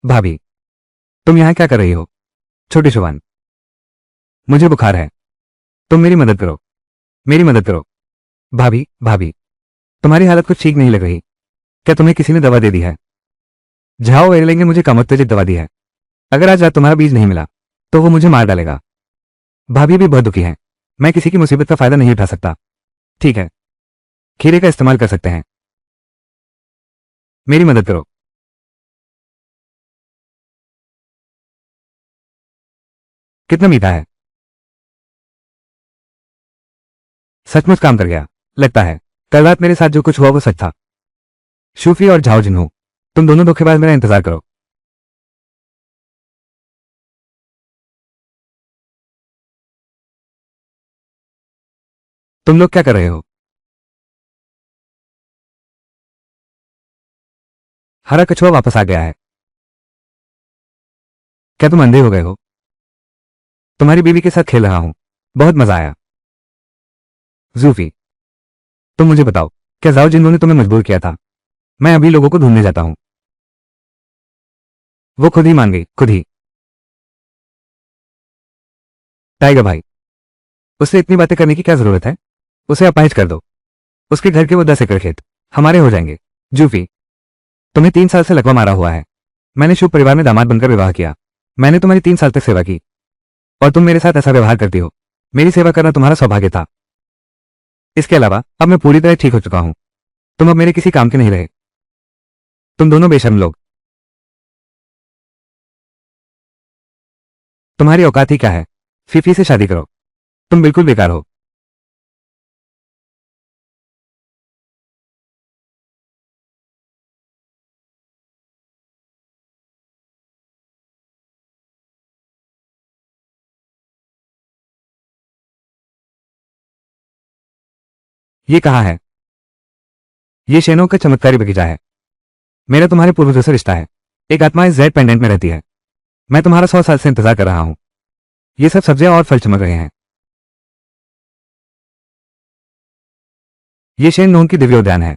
भाभी, तुम यहाँ क्या कर रही हो? छोटी शुभान, मुझे बुखार है। तुम मेरी मदद करो, मेरी मदद करो। भाभी भाभी, तुम्हारी हालत कुछ ठीक नहीं लग रही। क्या तुम्हें किसी ने दवा दे दी है? झाओ एयरलाइन ने मुझे कम उत्तेजित दवा दी है। अगर आज रात तुम्हारा बीज नहीं मिला तो वो मुझे मार डालेगा। भाभी भी बहुत दुखी है। मैं किसी की मुसीबत का फायदा नहीं उठा सकता। ठीक है, खीरे का इस्तेमाल कर सकते हैं। मेरी मदद करो। कितना मीठा है। सचमुच काम कर गया लगता है। कल रात मेरे साथ जो कुछ हुआ वो सच था। शूफी और झाओ जिन्हो, तुम दोनों धोखेबाज मेरा इंतजार करो। तुम लोग क्या कर रहे हो? हरा कछुआ वापस आ गया है। क्या तुम अंधे हो गए हो? तुम्हारी बीवी के साथ खेल रहा हूं, बहुत मजा आया। जूफी, तुम मुझे बताओ, क्या जाओ जिन्होंने तुम्हें मजबूर किया था? मैं अभी लोगों को ढूंढने जाता हूं। वो खुद ही मान गई, खुद ही। टाइगर भाई, उससे इतनी बातें करने की क्या जरूरत है? उसे अपाहिज कर दो। उसके घर के वो 10 एकड़ खेत हमारे हो जाएंगे। जूफी, तुम्हें 3 साल से लकवा मारा हुआ है। मैंने शुभ परिवार में दामाद बनकर विवाह किया। मैंने तुम्हारी 3 साल तक सेवा की और तुम मेरे साथ ऐसा व्यवहार करती हो। मेरी सेवा करना तुम्हारा सौभाग्य था। इसके अलावा अब मैं पूरी तरह ठीक हो चुका हूं। तुम अब मेरे किसी काम के नहीं रहे। तुम दोनों बेशर्म लोग। तुम्हारी औकात ही क्या है? फीफी से शादी करो। तुम बिल्कुल बेकार हो। ये कहाँ है? ये शेनों का चमत्कारी बगीचा है। मेरा तुम्हारे पूर्वजों से रिश्ता है। एक आत्मा इस जेड पेंडेंट में रहती है। मैं तुम्हारा 100 साल से इंतजार कर रहा हूं। ये सब सब्जियां और फल चमक रहे हैं। ये शेन नोन की दिव्य उद्यान है।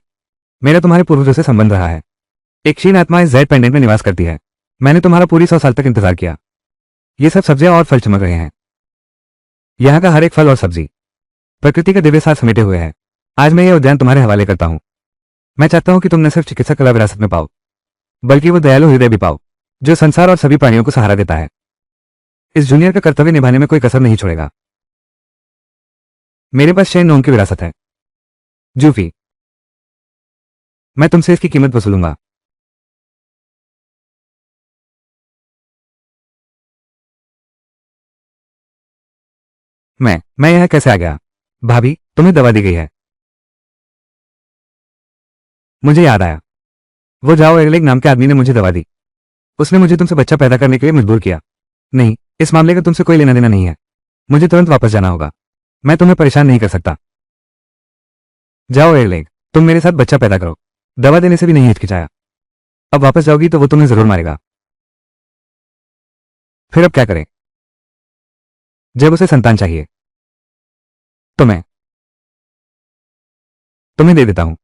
मेरा तुम्हारे पूर्वजों से संबंध रहा है। एक क्षीण आत्मा इस जेड पेंडेंट में निवास करती है। मैंने तुम्हारा पूरी 100 साल तक इंतजार किया। ये सब सब्जियां और फल चमक रहे हैं। यहाँ का हर एक फल और सब्जी प्रकृति का दिव्य साथ समेटे हुए है। आज मैं ये उद्यान तुम्हारे हवाले करता हूँ। मैं चाहता हूँ कि तुम न सिर्फ चिकित्सा कला विरासत में पाओ, बल्कि वो दयालु हृदय भी पाओ, जो संसार और सभी प्राणियों को सहारा देता है। इस जूनियर का कर्तव्य निभाने में कोई कसर नहीं छोड़ेगा। मेरे पास शेन नोन की विरासत है। जूफी, मैं तुमसे इसकी कीमत वसूलूंगा। मैं यहाँ कैसे आ गया? भाभी, तुम्हें दवा दी गई है। मुझे याद आया। वो जाओ एरलेग नाम के आदमी ने मुझे दवा दी। उसने मुझे तुमसे बच्चा पैदा करने के लिए मजबूर किया। नहीं, इस मामले का तुमसे कोई लेना देना नहीं है। मुझे तुरंत वापस जाना होगा। मैं तुम्हें परेशान नहीं कर सकता। जाओ एयरलेग, तुम मेरे साथ बच्चा पैदा करो। दवा देने से भी नहीं हिचकिचाया। अब वापस जाओगी तो वो तुम्हें जरूर मारेगा। फिर अब क्या करें? जब उसे संतान चाहिए तो मैं तुम्हें दे देता हूं।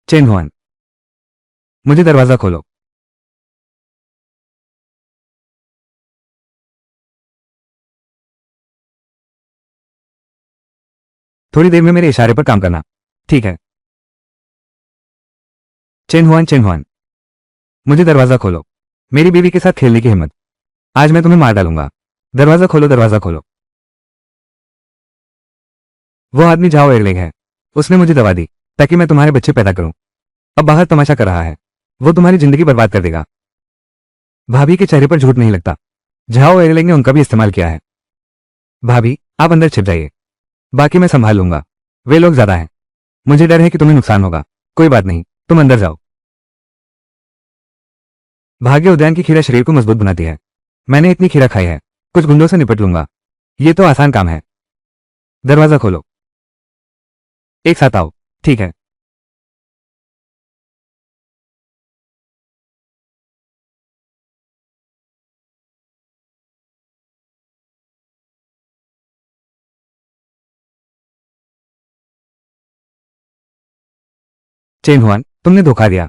चेन हुआन, मुझे दरवाजा खोलो। थोड़ी देर में मेरे इशारे पर काम करना। ठीक है। चेन हुआन, मुझे दरवाजा खोलो। मेरी बीवी के साथ खेलने की हिम्मत। आज मैं तुम्हें मार डालूंगा। दरवाजा खोलो, दरवाजा खोलो। वो आदमी जाओ एयरलेग है। उसने मुझे दवा दी ताकि मैं तुम्हारे बच्चे पैदा करूं। अब बाहर तमाशा कर रहा है। वो तुम्हारी जिंदगी बर्बाद कर देगा। भाभी के चेहरे पर झूठ नहीं लगता। जाओ एयरलाइन ने उनका भी इस्तेमाल किया है। भाभी, आप अंदर छिप जाइए। बाकी मैं संभाल लूंगा। वे लोग ज्यादा हैं। मुझे डर है कि तुम्हें नुकसान होगा। कोई बात नहीं, तुम अंदर जाओ। भाग्य उद्यान की खीरा शरीर को मजबूत बनाती है। मैंने इतनी खीरा खाई है, कुछ गुंडों से निपट लूंगा। ये तो आसान काम है। दरवाजा खोलो। एक साथ आओ। ठीक है। चेन हुआन, तुमने धोखा दिया।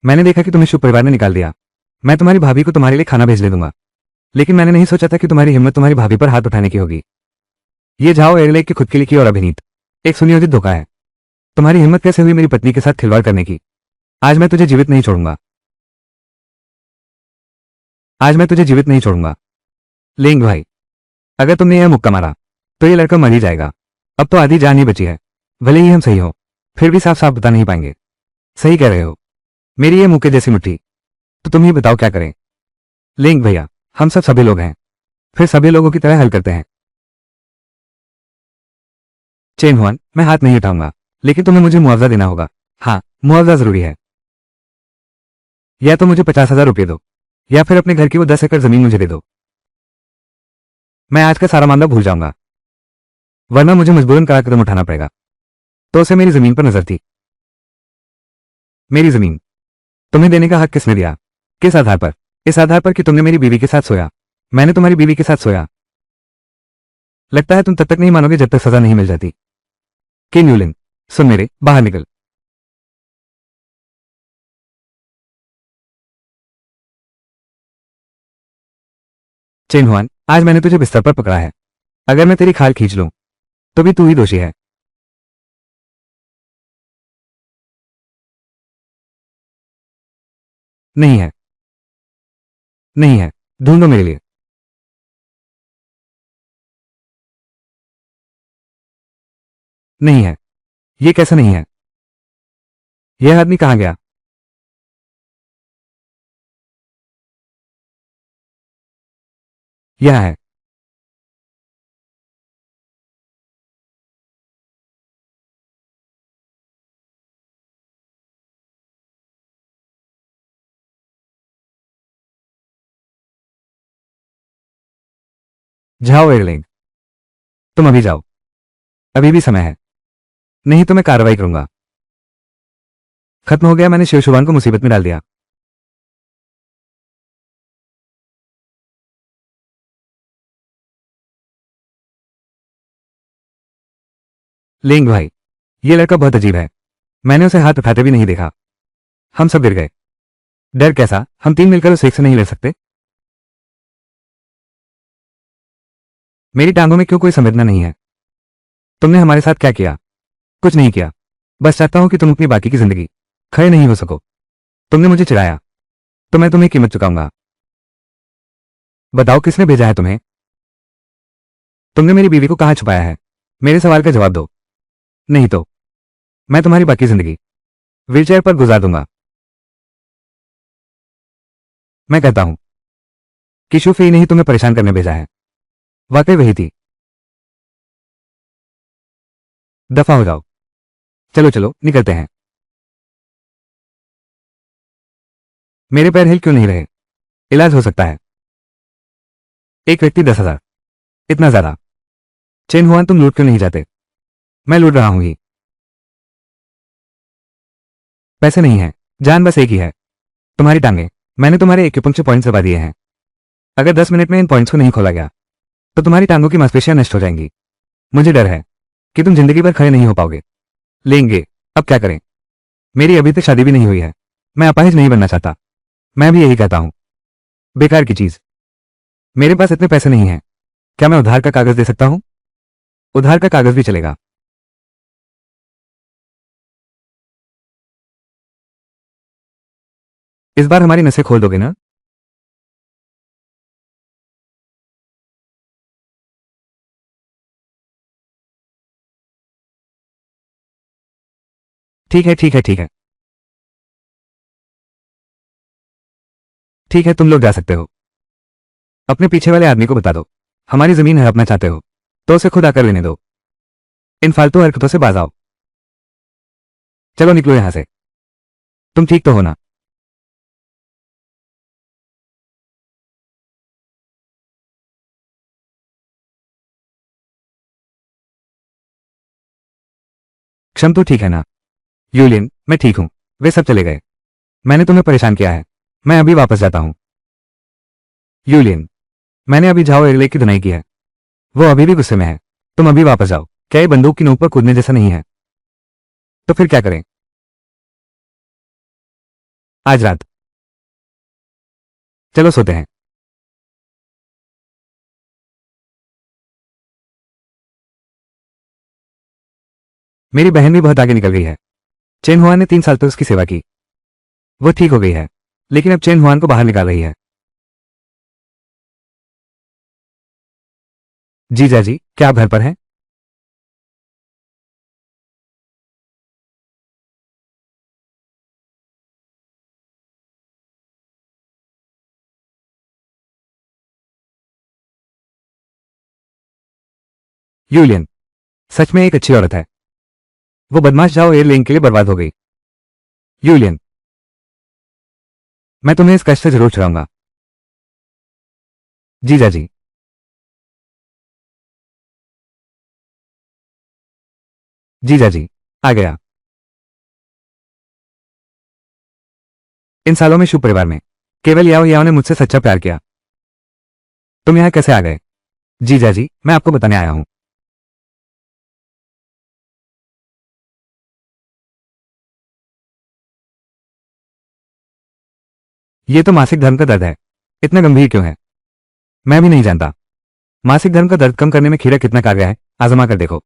मैंने देखा कि तुम्हें शुभ परिवार ने निकाल दिया। मैं तुम्हारी भाभी को तुम्हारे लिए खाना भेज ले दूंगा, लेकिन मैंने नहीं सोचा था कि तुम्हारी हिम्मत तुम्हारी भाभी पर हाथ उठाने की होगी। ये जाओ एयरलेक की खुद के लिखी और अभिनीत एक सुनियोजित धोखा है। तुम्हारी हिम्मत कैसे हुई मेरी पत्नी के साथ खिलवाड़ करने की? आज मैं तुझे जीवित नहीं छोड़ूंगा। आज मैं तुझे जीवित नहीं छोड़ूंगा। लेंग भाई, अगर तुमने यह मुक्का मारा तो ये लड़का मर ही जाएगा। अब तो आधी जान ही बची है। भले ही हम सही हो, फिर भी साफ साफ बता नहीं पाएंगे। सही कह रहे हो, मेरी ये मुक्के जैसी मुट्ठी। तो तुम ही बताओ क्या करें? लेंग भैया, हम सब सभी लोग हैं, फिर सभी लोगों की तरह हल करते हैं। चेन हुआन, मैं हाथ नहीं उठाऊंगा, लेकिन तुम्हें मुझे मुआवजा देना होगा। हाँ, मुआवजा जरूरी है। या तो मुझे 50,000 रुपये दो, या फिर अपने घर की वो 10 एकड़ जमीन मुझे दे दो। मैं आज का सारा मामला भूल जाऊंगा, वरना मुझे मजबूरन कड़ा कदम उठाना पड़ेगा। तो उसे मेरी जमीन पर नजर थी। मेरी जमीन तुम्हें देने का हक किसने दिया? किस आधार पर? इस आधार पर कि तुमने मेरी बीवी के साथ सोया। मैंने तुम्हारी बीवी के साथ सोया। लगता है तुम तब तक नहीं मानोगे जब तक सजा नहीं मिल जाती। केन यूलिन, सुन मेरे, बाहर निकल। चेन हुआन, आज मैंने तुझे बिस्तर पर पकड़ा है। अगर मैं तेरी खाल खींच लूं तो भी तू ही दोषी है। नहीं है, नहीं है। ढूंढो मेरे लिए। नहीं है। ये कैसे नहीं है? यह आदमी कहां गया? यह है। जाओ एयरलिंग, तुम अभी जाओ। अभी भी समय है, नहीं तो मैं कार्रवाई करूंगा। खत्म हो गया, मैंने शिव शुभान को मुसीबत में डाल दिया। लेंग भाई, ये लड़का बहुत अजीब है। मैंने उसे हाथ उठाते भी नहीं देखा। हम सब गिर गए। डर कैसा? हम तीन मिलकर उस एक से नहीं लड़ सकते? मेरी टांगों में क्यों कोई संवेदना नहीं है? तुमने हमारे साथ क्या किया? कुछ नहीं किया। बस चाहता हूं कि तुम अपनी बाकी की जिंदगी खड़े नहीं हो सको। तुमने मुझे चिढ़ाया, तो मैं तुम्हें कीमत चुकाऊंगा। बताओ किसने भेजा है तुम्हें? तुमने मेरी बीवी को कहां छुपाया है? मेरे सवाल का जवाब दो, नहीं तो मैं तुम्हारी बाकी जिंदगी व्हीलचेयर पर गुजार दूंगा। मैं कहता हूं कि शुफ ही नहीं तुम्हें परेशान करने भेजा है। वाकई वही थी। दफा हो जाओ। चलो चलो निकलते हैं। मेरे पैर हिल क्यों नहीं रहे? इलाज हो सकता है। एक व्यक्ति 10,000, इतना ज्यादा? चेन हुआन, तुम लूट क्यों नहीं जाते? मैं लूट रहा हूं ही। पैसे नहीं है, जान बस एक ही है, तुम्हारी टांगे। मैंने तुम्हारे एक्यूपंक्चर पॉइंट्स दबा दिए हैं। अगर 10 मिनट में इन पॉइंट्स को नहीं खोला गया तो तुम्हारी टांगों की मांसपेशियां नष्ट हो जाएंगी। मुझे डर है कि तुम जिंदगी भर खड़े नहीं हो पाओगे। लेंगे, अब क्या करें? मेरी अभी तक शादी भी नहीं हुई है। मैं अपाहिज नहीं बनना चाहता। मैं भी यही कहता हूं, बेकार की चीज। मेरे पास इतने पैसे नहीं हैं। क्या मैं उधार का कागज दे सकता हूं? उधार का कागज भी चलेगा। इस बार हमारी नसें खोल दोगे ना? ठीक है, ठीक है, ठीक है। ठीक है, तुम लोग जा सकते हो। अपने पीछे वाले आदमी को बता दो, हमारी जमीन हड़पना चाहते हो तो उसे खुद आकर लेने दो। इन फालतू हरकतों से बाज आओ। चलो निकलो यहां से। तुम ठीक तो हो ना? क्षम तो ठीक है ना? यूलियन, मैं ठीक हूं। वे सब चले गए। मैंने तुम्हें परेशान किया है। मैं अभी वापस जाता हूं। यूलियन, मैंने अभी झाओ एगले की धुनाई की है। वो अभी भी गुस्से में है। तुम अभी वापस जाओ। क्या ये बंदूक की नोक पर कूदने जैसा नहीं है? तो फिर क्या करें? आज रात। चलो सोते हैं। मेरी बहन भी बहुत आगे निकल गई है। चेन हुआन ने 3 साल तक उसकी सेवा की। वो ठीक हो गई है, लेकिन अब चेन हुआन को बाहर निकाल रही है। जीजा जी, क्या आप घर पर हैं? यूलियन सच में एक अच्छी औरत है। वो बदमाश जाओ एयरलिंक के लिए बर्बाद हो गई। यूलियन, मैं तुम्हें इस कष्ट से जरूर छुड़ाऊंगा। जीजा जी। जीजा जी, आ गया। इन सालों में शुभ परिवार में केवल याओ याओ ने मुझसे सच्चा प्यार किया। तुम यहां कैसे आ गए? जीजा जी, मैं आपको बताने आया हूं। ये तो मासिक धर्म का दर्द है। इतना गंभीर क्यों है? मैं भी नहीं जानता। मासिक धर्म का दर्द कम करने में खीरा कितना कारगर है, आजमा कर देखो।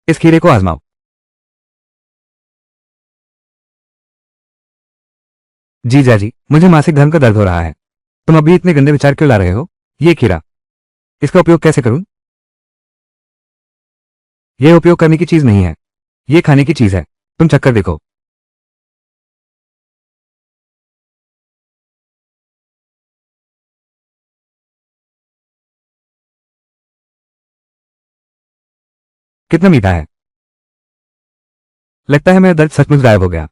इस खीरे को आजमाओ। जीजा जी, मुझे मासिक धर्म का दर्द हो रहा है। तुम अभी इतने गंदे विचार क्यों ला रहे हो? ये खीरा, इसका उपयोग कैसे करूं? यह उपयोग करने की चीज नहीं है, ये खाने की चीज है। तुम चक्कर देखो। कितना मीठा है। लगता है मेरा दर्द सचमुच गायब हो गया।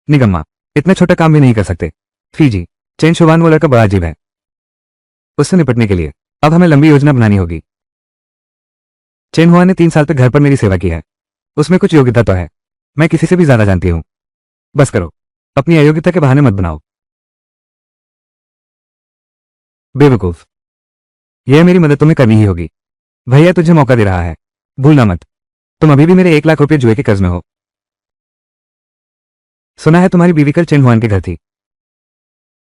निगम्मा, इतना छोटा काम भी नहीं कर सकते। फीजी, चेन शुभान वो लड़का बड़ा अजीब है। उससे निपटने के लिए अब हमें लंबी योजना बनानी होगी। चेन हुआ ने 3 साल तक घर पर मेरी सेवा की है। उसमें कुछ योग्यता तो है। मैं किसी से भी ज्यादा जानती हूं। बस करो, अपनी अयोग्यता के बहाने मत बनाओ। बेवकूफ, यह मेरी मदद तुम्हें करनी ही होगी। भैया तुझे मौका दे रहा है, भूलना मत। तुम अभी भी मेरे 1 लाख रुपए जुए के कर्ज में हो। सुना है तुम्हारी बीवी कल चेन हुआन के घर थी,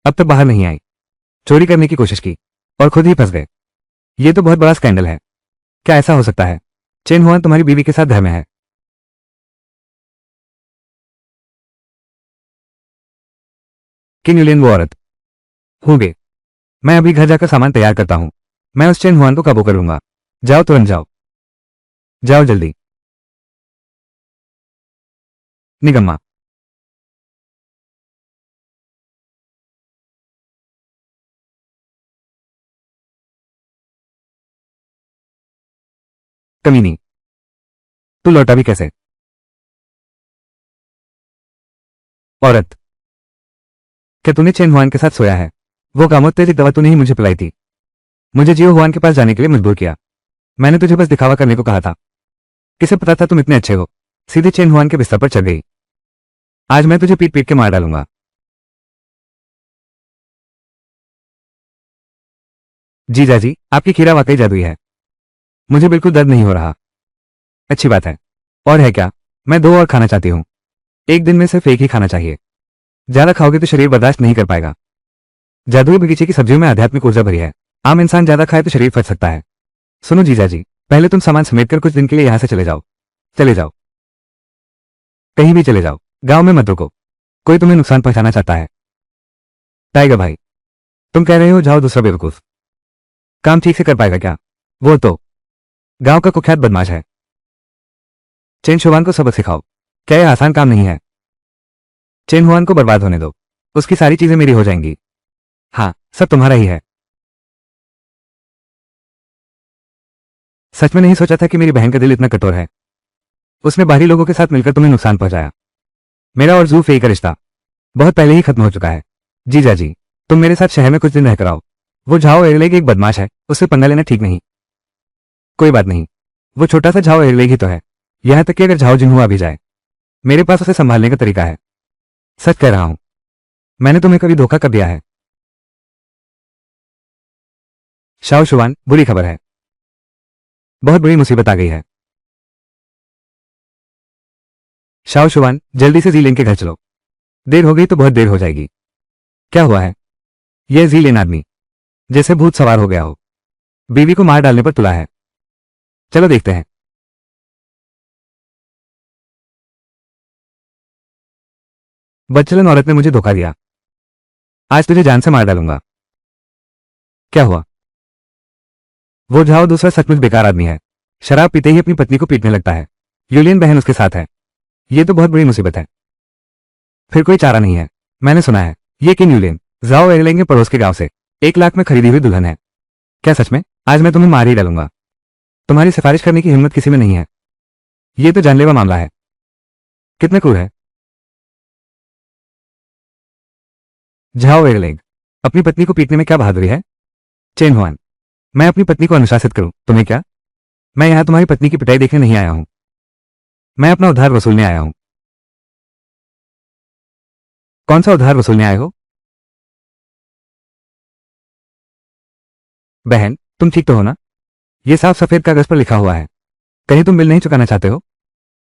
अब तक बाहर नहीं आई। चोरी करने की कोशिश की और खुद ही फंस गए। ये तो बहुत बड़ा स्कैंडल है। क्या ऐसा हो सकता है? चेन हुआन तुम्हारी बीवी के साथ घर में है। किंग यूलियन वो औरत होंगे। मैं अभी घर जाकर सामान तैयार करता हूं। मैं उस चेन हुआन को काबू कर लूंगा। जाओ तुरंत जाओ। जाओ जल्दी। निगम्मा, कमीनी, तू लौटा भी कैसे? औरत, क्या तूने चेन हुआन के साथ सोया है? वो कामोत्तेजक दवा तूने ही मुझे पिलाई थी। मुझे जियो हुआन के पास जाने के लिए मजबूर किया। मैंने तुझे बस दिखावा करने को कहा था। किसे पता था तुम इतने अच्छे हो? सीधे चेन हुआन के बिस्तर पर चढ़ गई। आज मैं तुझे पीट पीट के मार डालूंगा। जीजा जी, आपकी खीरा वाकई जादुई है। मुझे बिल्कुल दर्द नहीं हो रहा। अच्छी बात है। और है क्या? मैं 2 और खाना चाहती हूँ। एक दिन में सिर्फ एक ही खाना चाहिए। ज्यादा खाओगे तो शरीर बर्दाश्त नहीं कर पाएगा। जादुई बगीचे की सब्जियों में आध्यात्मिक ऊर्जा भरी है। आम इंसान ज्यादा खाए तो शरीर फट सकता है। सुनो जीजा जी, पहले तुम सामान समेटकर कुछ दिन के लिए यहां से चले जाओ। चले जाओ, कहीं भी चले जाओ। गांव में मत रुको। कोई तुम्हें नुकसान पहुंचाना चाहता है। टाइगर भाई, तुम कह रहे हो जाओ दूसरा बेवकूफ काम ठीक से कर पाएगा क्या? वो तो गांव का कुख्यात बदमाश है। चेन शुभान को सबक सिखाओ। क्या यह आसान काम नहीं है? चेन हुआन को बर्बाद होने दो। उसकी सारी चीजें मेरी हो जाएंगी। हाँ, सब तुम्हारा ही है। सच में नहीं सोचा था कि मेरी बहन का दिल इतना कठोर है। उसने बाहरी लोगों के साथ मिलकर तुम्हें नुकसान पहुंचाया। मेरा और जू फेई का रिश्ता बहुत पहले ही खत्म हो चुका है। जीजा जी, तुम मेरे साथ शहर में कुछ दिन रहकर आओ। वो झाओ एयरलेग एक बदमाश है, उससे पंगा लेना ठीक नहीं। कोई बात नहीं, वो छोटा सा झाओ एयरलेग ही तो है। यहां तक कि अगर झाओ जिन्हुआ भी जाए, मेरे पास उसे संभालने का तरीका है। सच कह रहा हूं। मैंने तुम्हें कभी धोखा कब दिया है? शाओ शुवान, बुरी खबर है। बहुत बड़ी मुसीबत आ गई है। शाओ शुआन, जल्दी से जीलेन के घर चलो। देर हो गई तो बहुत देर हो जाएगी। क्या हुआ है? यह जीलेन आदमी जैसे भूत सवार हो गया हो, बीवी को मार डालने पर तुला है। चलो देखते हैं। बदचलन औरत ने मुझे धोखा दिया। आज तुझे जान से मार डालूंगा। क्या हुआ? वो झाओ दूसरा सचमुच बेकार आदमी है। शराब पीते ही अपनी पत्नी को पीटने लगता है। यूलियन बहन उसके साथ है। ये तो बहुत बड़ी मुसीबत है। फिर कोई चारा नहीं है। मैंने सुना है ये किन यूलियन जाओ एयरलाइन के पड़ोस के गांव से 1 लाख में खरीदी हुई दुल्हन है। क्या सच में? आज मैं तुम्हें मार ही डालूंगा। तुम्हारी सिफारिश करने की हिम्मत किसी में नहीं है। ये तो जानलेवा मामला है। कितने क्रूर है। झाओ एयरलेग, अपनी पत्नी को पीटने में क्या बहादुरी है? चेन हुआन, मैं अपनी पत्नी को अनुशासित करूं, तुम्हें क्या? मैं यहां तुम्हारी पत्नी की पिटाई देखने नहीं आया हूं। मैं अपना उधार वसूलने आया हूं। कौन सा उधार वसूलने आए हो? बहन, तुम ठीक तो हो ना? ये साफ सफेद कागज पर लिखा हुआ है। कहीं तुम बिल नहीं चुकाना चाहते हो?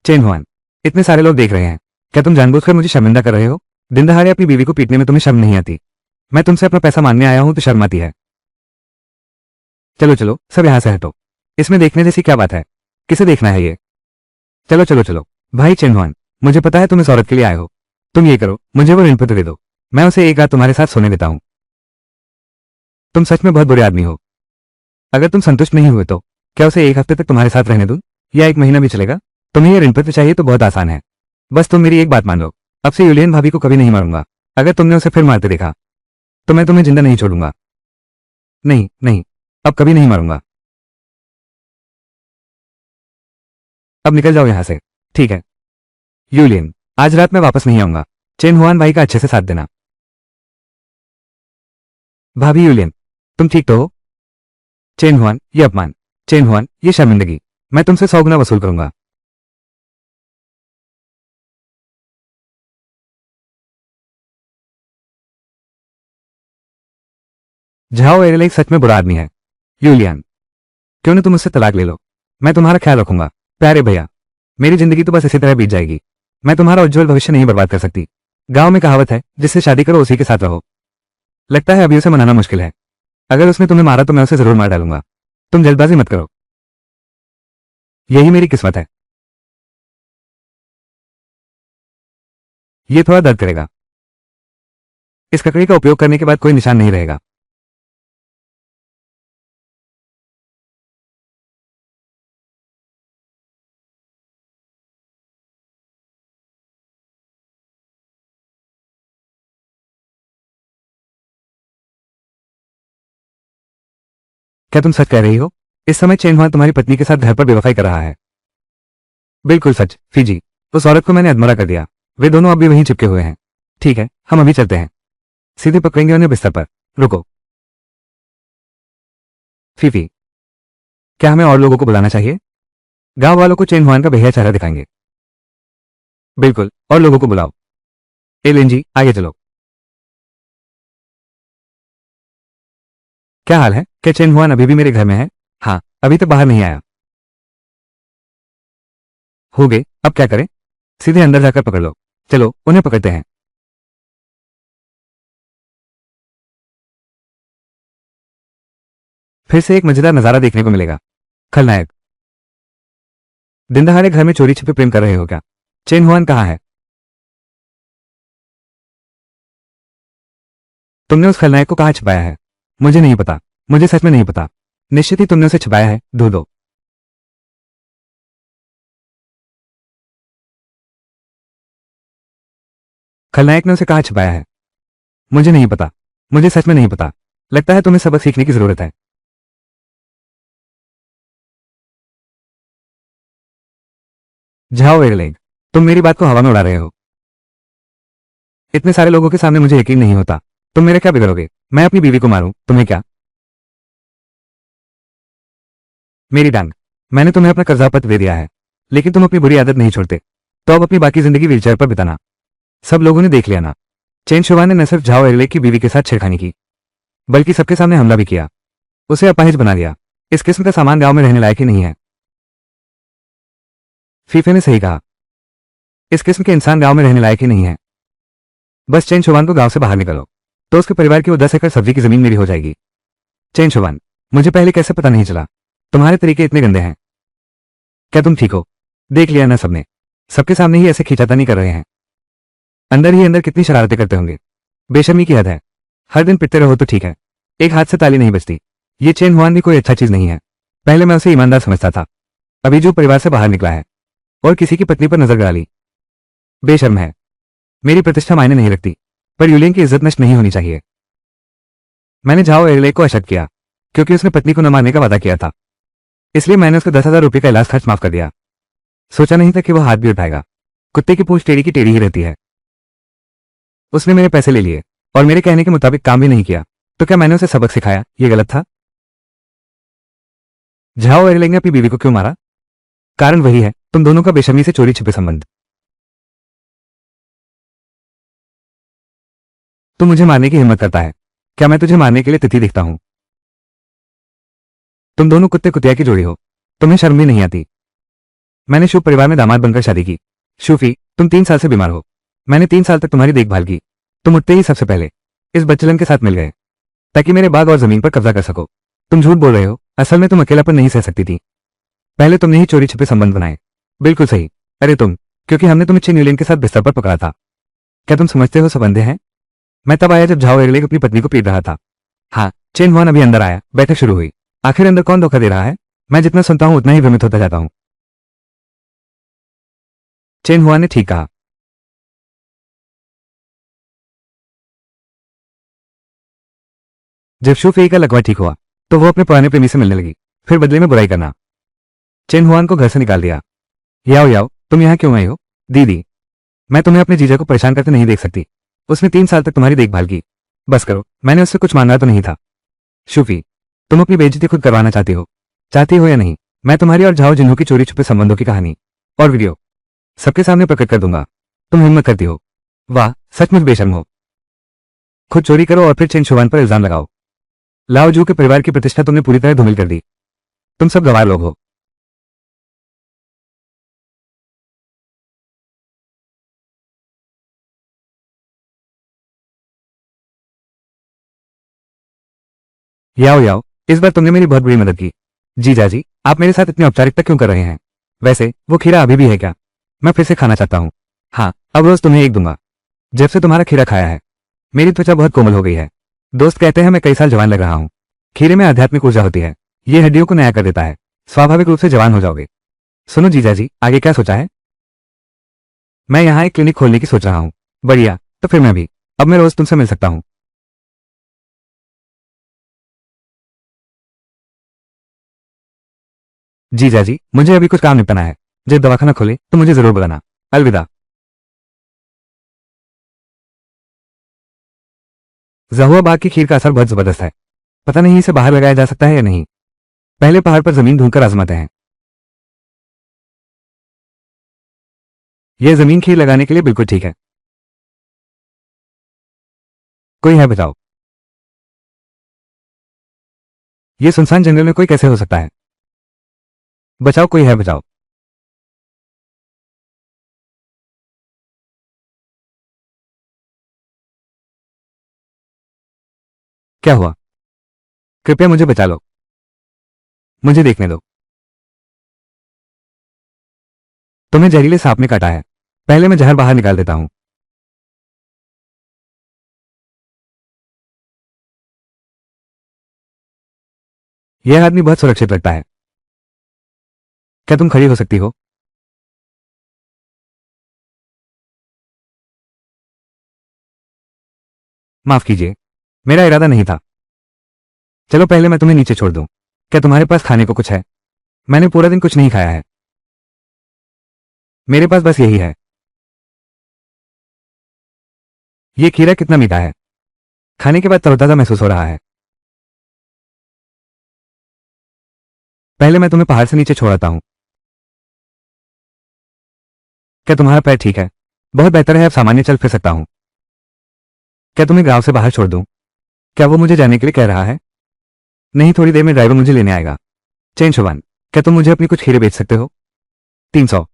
चेन हुआन, इतने सारे लोग देख रहे हैं। क्या तुम जानबूझकर मुझे शर्मिंदा कर रहे हो? दिन दहाड़े अपनी बीवी को पीटने में तुम्हें शर्म नहीं आती? मैं तुमसे अपना पैसा मांगने आया हूं तो शर्म आती है। चलो चलो, सब यहां से हटो। इसमें देखने जैसी क्या बात है? किसे देखना है ये? चलो चलो चलो। भाई चेन हुआन, मुझे पता है तुम इस औरत के लिए आए हो। तुम ये करो, मुझे वो ऋण पत्र दे दो। मैं उसे एक रात तुम्हारे साथ सोने देता हूं। तुम सच में बहुत बुरे आदमी हो। अगर तुम संतुष्ट नहीं हुए तो क्या उसे 1 हफ्ते तक तुम्हारे साथ रहने दूं, या 1 महीना भी चलेगा? तुम्हें यह ऋण पत्र चाहिए तो बहुत आसान है। बस तुम मेरी एक बात मान लो, अब से यूलियन भाभी को कभी नहीं मारूंगा। अगर तुमने उसे फिर मारते देखा तो मैं तुम्हें जिंदा नहीं छोड़ूंगा। नहीं नहीं, अब कभी नहीं मारूंगा। अब निकल जाओ यहां से। ठीक है यूलियन, आज रात मैं वापस नहीं आऊंगा। चेन हुआन भाई का अच्छे से साथ देना। भाभी यूलियन, तुम ठीक तो हो? चेन हुआन, ये अपमान। चेन हुआन, ये शर्मिंदगी। मैं तुमसे 100 गुना वसूल करूंगा। झाओ एरेलेक सच में बुरा आदमी है। यूलियन, क्यों न तुम उससे तलाक ले लो। मैं तुम्हारा ख्याल रखूंगा। प्यारे भैया, मेरी जिंदगी तो बस इसी तरह बीत जाएगी। मैं तुम्हारा उज्जवल भविष्य नहीं बर्बाद कर सकती। गांव में कहावत है, जिससे शादी करो उसी के साथ रहो। लगता है अभी उसे मनाना मुश्किल है। अगर उसने तुम्हें मारा तो मैं उसे जरूर मार डालूंगा। तुम जल्दबाजी मत करो। यही मेरी किस्मत है। ये थोड़ा दर्द करेगा। इस ककड़ी का उपयोग करने के बाद कोई निशान नहीं रहेगा। क्या तुम सच कह रही हो? इस समय चेन हुआ तुम्हारी पत्नी के साथ घर पर बेवफाई कर रहा है। बिल्कुल सच फीजी। उस औरत को मैंने अधमरा कर दिया। वे दोनों अब भी वहीं चिपके हुए हैं। ठीक है, हम अभी चलते हैं। सीधे पकड़ेंगे उन्हें बिस्तर पर। रुको फीफी, क्या हमें और लोगों को बुलाना चाहिए? गांव वालों को चेन हुआन का बेहया चेहरा दिखाएंगे। बिल्कुल, और लोगों को बुलाओ। एलेन जी, आगे चलो। क्या हाल है? क्या चेन हुआन अभी भी मेरे घर में है? हाँ, अभी तक बाहर नहीं आया। हो गए, अब क्या करें? सीधे अंदर जाकर पकड़ लो। चलो, उन्हें पकड़ते हैं। फिर से एक मजेदार नजारा देखने को मिलेगा। खलनायक, दिन दहाड़े घर में चोरी छिपे प्रेम कर रहे हो क्या? चेन हुआन कहाँ है? तुमने उस खलनायक को कहाँ छिपाया है? मुझे नहीं पता। मुझे सच में नहीं पता। निश्चित ही तुमने उसे छिपाया है। ढूंढो दो। खलनायक ने उसे कहाँ छिपाया है? मुझे नहीं पता। मुझे सच में नहीं पता। लगता है तुम्हें सबक सीखने की जरूरत है। जाओ एयरलेग, तुम मेरी बात को हवा में उड़ा रहे हो। इतने सारे लोगों के सामने मुझे यकीन नहीं होता। तुम मेरे क्या बिगड़ोगे? मैं अपनी बीवी को मारूं, तुम्हें क्या? मेरी डांग, मैंने तुम्हें अपना कर्जा पत्र दे दिया है, लेकिन तुम अपनी बुरी आदत नहीं छोड़ते। तो अब अपनी बाकी जिंदगी व्हीलचेयर पर बिताना। सब लोगों ने देख लिया ना। चेन शुवान ने न सिर्फ झाओ एयरलेग की बीवी के साथ छेड़खानी की, बल्कि सबके सामने हमला भी किया। उसे अपाहिज बना दिया। इस किस्म का सामान गांव में रहने लायक ही नहीं है। फीफे ने सही कहा, इस किस्म के इंसान गांव में रहने लायक ही नहीं है। बस चेन शुवान को गांव से बाहर निकलो तो उसके परिवार की वो 10 एकड़ सब्जी की जमीन मेरी हो जाएगी। चेन शुवान, मुझे पहले कैसे पता नहीं चला तुम्हारे तरीके इतने गंदे हैं। क्या तुम ठीक हो? देख लिया ना सबने, सबके सामने ही ऐसे खींचातानी कर रहे हैं। अंदर ही अंदर कितनी शरारतें करते होंगे, बेशर्मी की हद है। हर दिन पिटते रहो तो ठीक है, एक हाथ से ताली नहीं बजती। ये चेन हुआन भी कोई अच्छा चीज नहीं है। पहले मैं उसे ईमानदार समझता था, अभी जो परिवार से बाहर निकला है और किसी की पत्नी पर नजर गड़ा ली, बेशर्म है। मेरी प्रतिष्ठा मायने नहीं रखती, पर यूलियन की इज्जत नष्ट नहीं होनी चाहिए। मैंने झाओ एरले को अशक किया क्योंकि उसने पत्नी को न मारने का वादा किया था, इसलिए मैंने उसको 10,000 रुपये का इलाज खर्च माफ कर दिया। सोचा नहीं था कि वो हाथ भी उठाएगा। कुत्ते की पूंछ टेढ़ी की टेढ़ी ही रहती है। उसने मेरे पैसे ले लिए और मेरे कहने के मुताबिक काम भी नहीं किया, तो क्या मैंने उसे सबक सिखाया? ये गलत था। झाओ एरले ने अपनी बीवी को क्यों मारा? कारण वही है, तुम दोनों का बेशर्मी से चोरी छिपे संबंध। तू मुझे मारने की हिम्मत करता है, क्या मैं तुझे मारने के लिए तिथि दिखता हूं? तुम दोनों कुत्ते कुतिया की जोड़ी हो, तुम्हें शर्म भी नहीं आती। मैंने शुभ परिवार में दामाद बनकर शादी की। शूफी, तुम 3 साल से बीमार हो, मैंने 3 साल तक तुम्हारी देखभाल की। तुम उठते ही सबसे पहले इस बच्चलन के साथ मिल गए ताकि मेरे बाग और जमीन पर कब्जा कर सको। तुम झूठ बोल रहे हो, असल में तुम अकेलापन नहीं सह सकती थी। पहले तुमने ही चोरी छिपे संबंध बनाए। बिल्कुल सही। अरे तुम, क्योंकि हमने तुम्हें चेन यूलियन के साथ बिस्तर पर पकड़ा था। क्या तुम समझते हो सब अंधे हैं? मैं तब आया जब झाओ एरले अपनी पत्नी को पीट रहा था। हाँ, चेन हुआन अभी अंदर आया, बैठक शुरू हुई। आखिर अंदर कौन धोखा दे रहा है? मैं जितना सुनता हूं उतना ही भ्रमित होता जाता हूं। चेन हुआन ने ठीक कहा। जब शूफेई का लकवा ठीक हुआ तो वो अपने पुराने प्रेमी से मिलने लगी, फिर बदले में बुराई करना। चेन हुआन को घर से निकाल दिया। याओ याओ, तुम यहां क्यों आई हो? दीदी, मैं तुम्हें अपने जीजा को परेशान करते नहीं देख सकती। उसने 3 साल तक तुम्हारी देखभाल की। बस करो, मैंने उससे कुछ मांगा तो नहीं था। शूफी, तुम अपनी बेइज्जती खुद करवाना चाहती हो या नहीं? मैं तुम्हारी और झाओ जिन्हों की चोरी छुपे संबंधों की कहानी और वीडियो सबके सामने प्रकट कर दूंगा। तुम हिम्मत करती हो? वाह, सचमुच बेशर्म हो। खुद चोरी करो और फिर चेन शुवान पर इल्जाम लगाओ। लाओ जू के परिवार की प्रतिष्ठा तुमने पूरी तरह धूमिल कर दी। तुम सब गवार लोग हो। याओ याओ, इस बार तुमने मेरी बहुत बड़ी मदद की। जीजा जी, आप मेरे साथ इतनी औपचारिकता क्यों कर रहे हैं? वैसे वो खीरा अभी भी है क्या? मैं फिर से खाना चाहता हूँ। हाँ, अब रोज तुम्हें एक दूंगा। जब से तुम्हारा खीरा खाया है मेरी त्वचा बहुत कोमल हो गई है। दोस्त कहते हैं मैं कई साल जवान लग रहा हूँ। खीरे में आध्यात्मिक ऊर्जा होती है, ये हड्डियों को नया कर देता है। स्वाभाविक रूप से जवान हो जाओगे। सुनो जीजा जी, आगे क्या सोचा है? मैं यहाँ एक क्लिनिक खोलने की सोच रहा हूँ। बढ़िया, तो फिर मैं भी अब मैं रोज तुमसे मिल सकता हूँ। जीजा जी, मुझे अभी कुछ काम निपटाना है। जब दवाखाना खोले तो मुझे जरूर बुलाना। अलविदा। जहुआ बाग की खीर का असर बहुत जबरदस्त है। पता नहीं इसे बाहर लगाया जा सकता है या नहीं। पहले पहाड़ पर जमीन ढूंढकर आजमाते हैं। यह जमीन खीर लगाने के लिए बिल्कुल ठीक है। कोई है बचाओ। ये सुनसान जंगल में कोई कैसे हो सकता है? बचाओ, कोई है बचाओ। क्या हुआ? कृपया मुझे बचा लो। मुझे देखने दो। तुम्हें जहरीले सांप ने काटा है। पहले मैं जहर बाहर निकाल देता हूं। यह आदमी बहुत सुरक्षित लगता है। क्या तुम खड़ी हो सकती हो? माफ कीजिए, मेरा इरादा नहीं था। चलो पहले मैं तुम्हें नीचे छोड़ दूं। क्या तुम्हारे पास खाने को कुछ है? मैंने पूरा दिन कुछ नहीं खाया है। मेरे पास बस यही है। ये खीरा कितना मीठा है। खाने के बाद तरोताजा महसूस हो रहा है। पहले मैं तुम्हें पहाड़ से नीचे छोड़ता हूं। क्या तुम्हारा पैर ठीक है? बहुत बेहतर है, अब सामान्य चल फिर सकता हूं। क्या तुम्हें गांव से बाहर छोड़ दूं? क्या वो मुझे जाने के लिए कह रहा है? नहीं, थोड़ी देर में ड्राइवर मुझे लेने आएगा। चेन शुवान, क्या तुम मुझे अपनी कुछ खीरे बेच सकते हो? 300।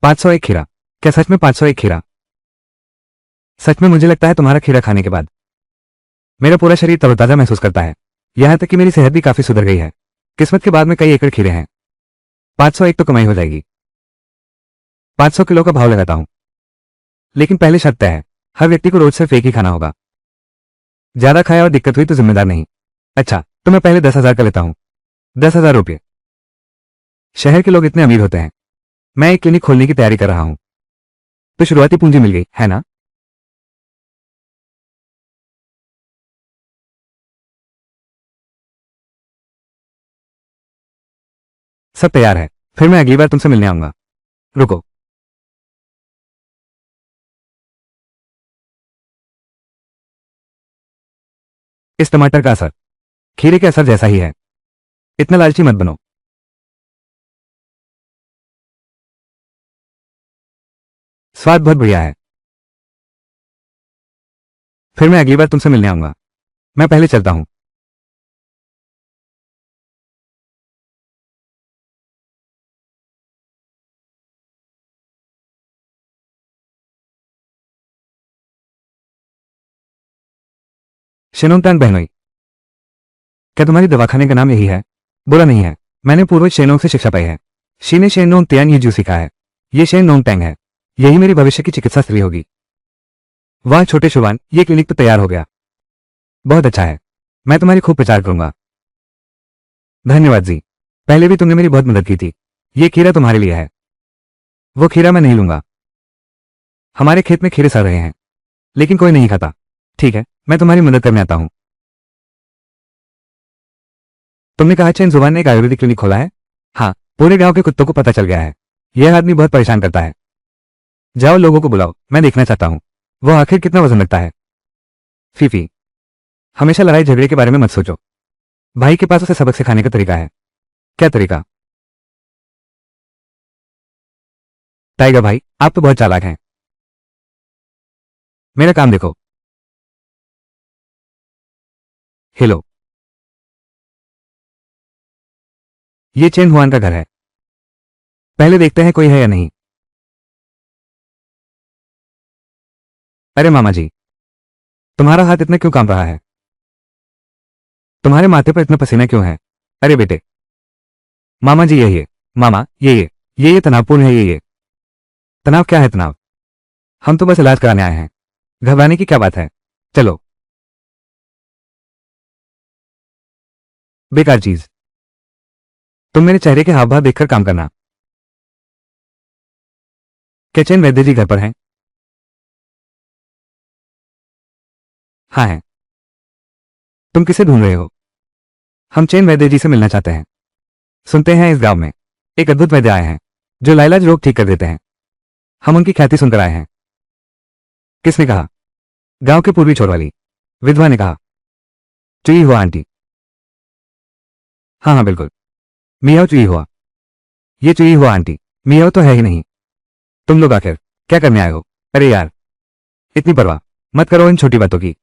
501 खीरा। क्या सच में 501 खीरा? सच में मुझे लगता है तुम्हारा खीरा खाने के बाद मेरा पूरा शरीर तरोताजा महसूस करता है। यहां तक कि मेरी सेहत भी काफी सुधर गई है। किस्मत के बाद में कई एकड़ खीरे हैं। 501 तो कमाई हो जाएगी। 500 किलो का भाव लगाता हूं। लेकिन पहले शर्त तय है, हर व्यक्ति को रोज सिर्फ एक ही खाना होगा। ज्यादा खाया और दिक्कत हुई तो जिम्मेदार नहीं। अच्छा, तो मैं पहले 10,000 का लेता हूं। 10,000 रुपये। शहर के लोग इतने अमीर होते हैं। मैं एक क्लिनिक खोलने की तैयारी कर रहा हूं, तो शुरुआती पूंजी मिल गई है ना? सब तैयार है। फिर मैं अगली बार तुमसे मिलने आऊंगा। रुको, इस टमाटर का असर खीरे के असर जैसा ही है। इतना लालची मत बनो। स्वाद बहुत बढ़िया है। फिर मैं अगली बार तुमसे मिलने आऊंगा। मैं पहले चलता हूं। शेनोंगतान बहनोई, क्या तुम्हारी दवाखाने का नाम यही है? बुरा नहीं है। मैंने पूर्वज शेनोंग से शिक्षा पाई है। शी ने शेन नोंग त्यान ये जू सीखा है। ये शेन नोंग टैंग है। यही मेरी भविष्य की चिकित्सा स्त्री होगी। वाह छोटे शुभान, ये क्लिनिक तो तैयार हो गया। बहुत अच्छा है। मैं तुम्हारी खूब प्रचार करूंगा। धन्यवाद जी। पहले भी तुमने मेरी बहुत मदद की थी। ये खीरा तुम्हारे लिए है। वो खीरा मैं नहीं लूंगा। हमारे खेत में खीरे सड़ रहे हैं, लेकिन कोई नहीं खाता। ठीक है, मैं तुम्हारी मदद करने आता हूं। तुमने कहा चैन जुबान ने एक आयुर्वेदिक क्लिनिक खोला है? हाँ, पूरे गांव के कुत्तों को पता चल गया है। यह आदमी बहुत परेशान करता है। जाओ लोगों को बुलाओ, मैं देखना चाहता हूं वो आखिर कितना वजन रखता है। फीफी, हमेशा लड़ाई झगड़े के बारे में मत सोचो। भाई के पास उसे सबक सिखाने का तरीका है। क्या तरीका? टाइगर भाई, आप तो बहुत चालाक हैं। मेरा काम देखो। हेलो, ये चेन हुआन का घर है। पहले देखते हैं कोई है या नहीं। अरे मामा जी, तुम्हारा हाथ इतना क्यों कांप रहा है? तुम्हारे माथे पर इतना पसीना क्यों है? अरे बेटे। मामा जी ये मामा ये तनावपूर्ण है। ये तनाव क्या है? तनाव? हम तो बस इलाज कराने आए हैं। घबराने की क्या बात है? चलो। बेकार चीज। तुम मेरे चेहरे के हाव भाव देखकर काम करना। क्या चैन वैद्य जी घर पर हैं? हाँ है। तुम किसे ढूंढ रहे हो? हम चैन वैद्य जी से मिलना चाहते हैं। सुनते हैं इस गांव में एक अद्भुत वैद्य आए हैं जो लाइलाज रोग ठीक कर देते हैं। हम उनकी ख्याति सुनकर आए हैं। किसने कहा? गांव के पूर्वी छोर वाली विधवा ने कहा। चुई हुआ आंटी। हाँ हाँ बिल्कुल। मियाओ चुई हुआ। ये चुई हुआ आंटी। मियाओ तो है ही नहीं। तुम लोग आखिर क्या करने आए हो? अरे यार, इतनी परवाह मत करो इन छोटी बातों की।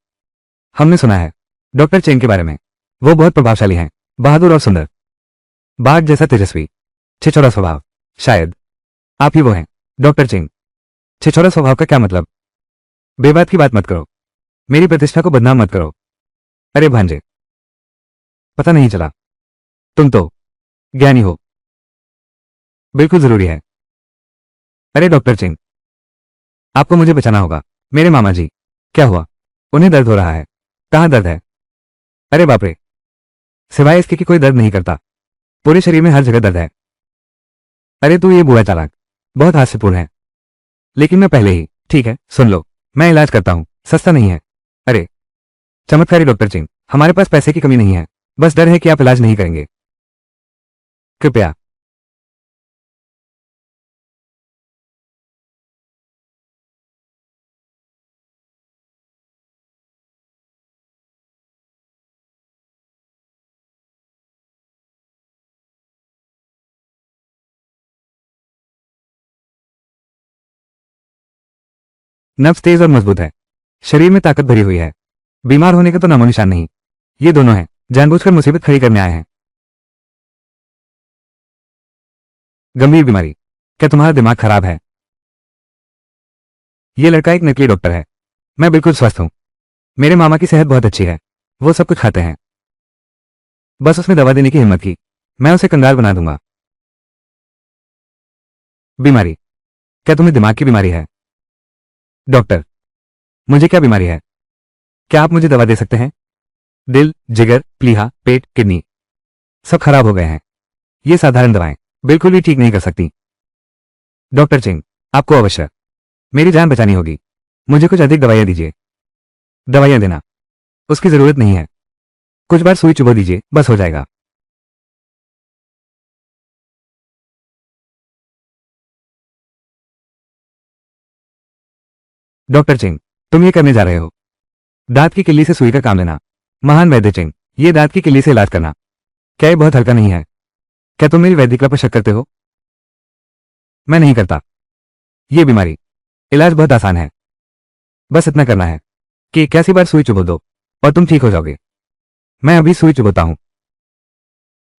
हमने सुना है डॉक्टर चेंग के बारे में। वो बहुत प्रभावशाली हैं, बहादुर और सुंदर, बाघ जैसा तेजस्वी, छिछोरा स्वभाव। शायद आप ही वो हैं डॉक्टर चेंग। छिछोरा स्वभाव का क्या मतलब? बेबात की बात मत करो। मेरी प्रतिष्ठा को बदनाम मत करो। अरे भांजे, पता नहीं चला? तुम तो ज्ञानी हो। बिल्कुल जरूरी है। अरे डॉक्टर चेंग, आपको मुझे बचाना होगा। मेरे मामा जी। क्या हुआ? उन्हें दर्द हो रहा है। कहाँ दर्द है? अरे बाप रे, सिवाय इसके कि कोई दर्द नहीं करता। पूरे शरीर में हर जगह दर्द है। अरे तू ये बुआ चालाक बहुत हास्यपूर्ण है। लेकिन मैं पहले ही। ठीक है सुन लो, मैं इलाज करता हूं, सस्ता नहीं है। अरे चमत्कारी डॉक्टर सिंह, हमारे पास पैसे की कमी नहीं है, बस डर है कि आप इलाज नहीं करेंगे। कृपया। नब्ज तेज और मजबूत है। शरीर में ताकत भरी हुई है। बीमार होने का तो नामो निशान नहीं। ये दोनों हैं जानबूझकर मुसीबत खड़ी करने आए हैं। गंभीर बीमारी। क्या तुम्हारा दिमाग खराब है? ये लड़का एक नकली डॉक्टर है। मैं बिल्कुल स्वस्थ हूं। मेरे मामा की सेहत बहुत अच्छी है। वो सब कुछ खाते हैं। बस उसने दवा देने की हिम्मत की। मैं उसे कंगाल बना दूंगा। बीमारी? क्या तुम्हें दिमाग की बीमारी है? डॉक्टर, मुझे क्या बीमारी है? क्या आप मुझे दवा दे सकते हैं? दिल, जिगर, प्लीहा, पेट, किडनी सब खराब हो गए हैं। ये साधारण दवाएं बिल्कुल भी ठीक नहीं कर सकती। डॉक्टर चिंग, आपको अवश्य मेरी जान बचानी होगी। मुझे कुछ अधिक दवाइयां दीजिए। दवाइयां देना उसकी जरूरत नहीं है। कुछ बार सुई चुभो दीजिए, बस हो जाएगा। डॉक्टर चिंग, तुम ये करने जा रहे हो। दांत की किल्ली से सुई का काम लेना। महान वैद्य चिंग, ये दांत की किल्ली से इलाज करना क्या ये बहुत हल्का नहीं है? क्या तुम मेरी वैदिकता पर शक करते हो? मैं नहीं करता। ये बीमारी इलाज बहुत आसान है। बस इतना करना है कि 81 बार सुई चुभो दो और तुम ठीक हो जाओगे। मैं अभी सुई चुभोता हूं।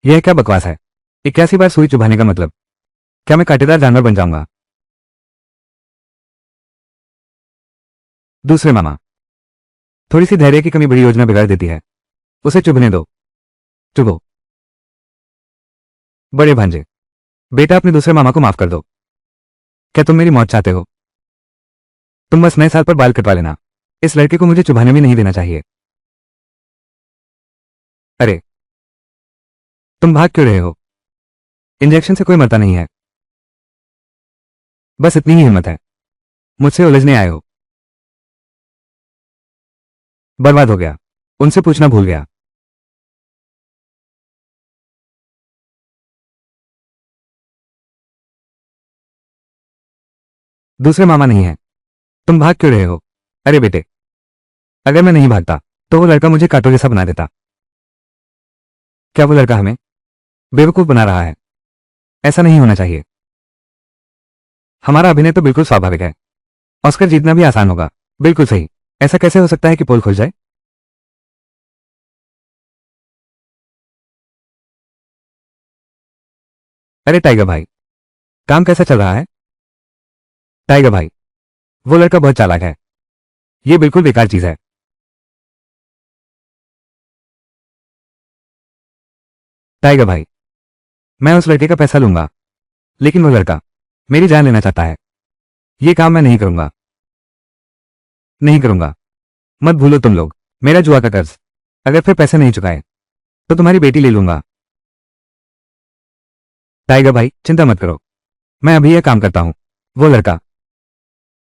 यह क्या बकवास है? 81 बार सुई चुभाने का मतलब? क्या मैं कांटेदार जानवर बन जाऊंगा? दूसरे मामा, थोड़ी सी धैर्य की कमी बड़ी योजना बिगाड़ देती है। उसे चुभने दो। चुभो। बड़े भांजे, बेटा अपने दूसरे मामा को माफ कर दो। क्या तुम मेरी मौत चाहते हो? तुम बस नए साल पर बाल कटवा लेना। इस लड़के को मुझे चुभाने भी नहीं देना चाहिए। अरे, तुम भाग क्यों रहे हो? इंजेक्शन से कोई मरता नहीं है। बस इतनी ही हिम्मत है। मुझसे उलझने आए हो। बर्बाद हो गया। उनसे पूछना भूल गया। दूसरे मामा नहीं है। तुम भाग क्यों रहे हो? अरे बेटे, अगर मैं नहीं भागता तो वो लड़का मुझे कांटों जैसा बना देता। क्या वो लड़का हमें बेवकूफ बना रहा है? ऐसा नहीं होना चाहिए। हमारा अभिनय तो बिल्कुल स्वाभाविक है। ऑस्कर जीतना भी आसान होगा। बिल्कुल सही। ऐसा कैसे हो सकता है कि पोल खुल जाए? अरे टाइगर भाई, काम कैसा चल रहा है? टाइगर भाई, वो लड़का बहुत चालाक है। ये बिल्कुल बेकार चीज है। टाइगर भाई, मैं उस लड़के का पैसा लूंगा, लेकिन वो लड़का मेरी जान लेना चाहता है। ये काम मैं नहीं करूंगा। नहीं करूंगा। मत भूलो तुम लोग मेरा जुआ का कर्ज। अगर फिर पैसे नहीं चुकाए तो तुम्हारी बेटी ले लूंगा। टाइगर भाई, चिंता मत करो। मैं अभी यह काम करता हूं। वो लड़का